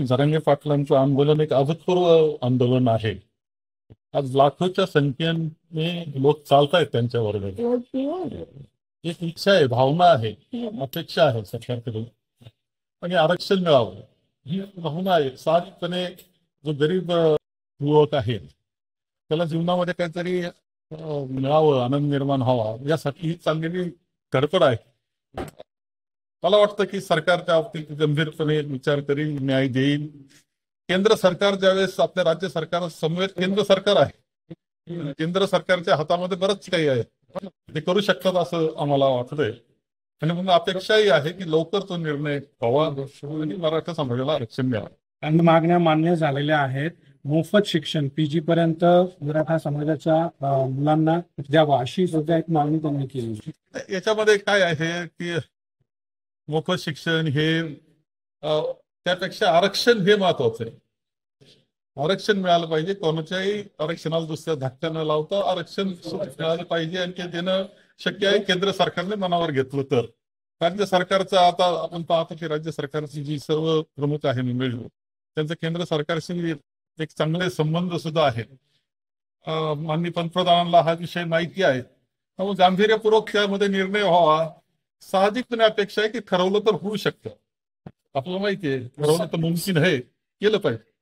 जरांगे पाटलांचं आंदोलन एक अभूतपूर्व आंदोलन आहे. आज लाखोच्या संख्येने लोक चालतायत त्यांच्याबरोबर. एक इच्छा आहे, भावना आहे, अपेक्षा आहे सरकारकडून आणि आरक्षण मिळावं ही भावना आहे. साहजिकपणे जो गरीब युवक आहे त्याला जीवनामध्ये काहीतरी मिळावं, आनंद निर्माण व्हावा यासाठी ही चाललेली धडपड आहे. मला वाटतं की सरकार त्या बाबतीत गंभीरपणे विचार करील, न्याय देईल. केंद्र सरकार ज्यावेळेस आपल्या राज्य सरकार समवेत केंद्र सरकार आहे, केंद्र सरकारच्या हातामध्ये बरंच काही आहे, ते करू शकतात असं आम्हाला वाटतंय. आणि म्हणून अपेक्षाही आहे की लवकर तो निर्णय व्हावा आणि मराठा समाजाला आरक्षण मिळावं. आणि मागण्या मान्य झालेल्या आहेत. मोफत शिक्षण पीजी पर्यंत मराठा समाजाच्या मुलांना द्यावं अशी सुद्धा एक मागणी त्यांनी केली. याच्यामध्ये काय आहे की मोफत शिक्षण हे त्यापेक्षा आरक्षण हे महत्वाचं आहे. आरक्षण मिळालं पाहिजे, कोणाच्याही आरक्षणाला दुसऱ्या धक्का न लावता आरक्षण मिळालं पाहिजे आणि ते देणं शक्य आहे केंद्र सरकारने मनावर घेतलं तर. राज्य सरकारचं आता आपण पाहतो की राज्य सरकारची जी सर्व प्रमुख आहे मंडळी त्यांचं केंद्र सरकारशी एक चांगले संबंध सुद्धा आहेत. माननीय पंतप्रधानांना हा विषय माहिती आहे, त्यामुळे गांभीर्यपूर्वक त्यामध्ये निर्णय व्हावा. साहजिकपणे अपेक्षा आहे की ठरवलं तर होऊ शकतं. आपल्याला माहिती आहे ठरवलं तर मुमकिन आहे, केलं पाहिजे.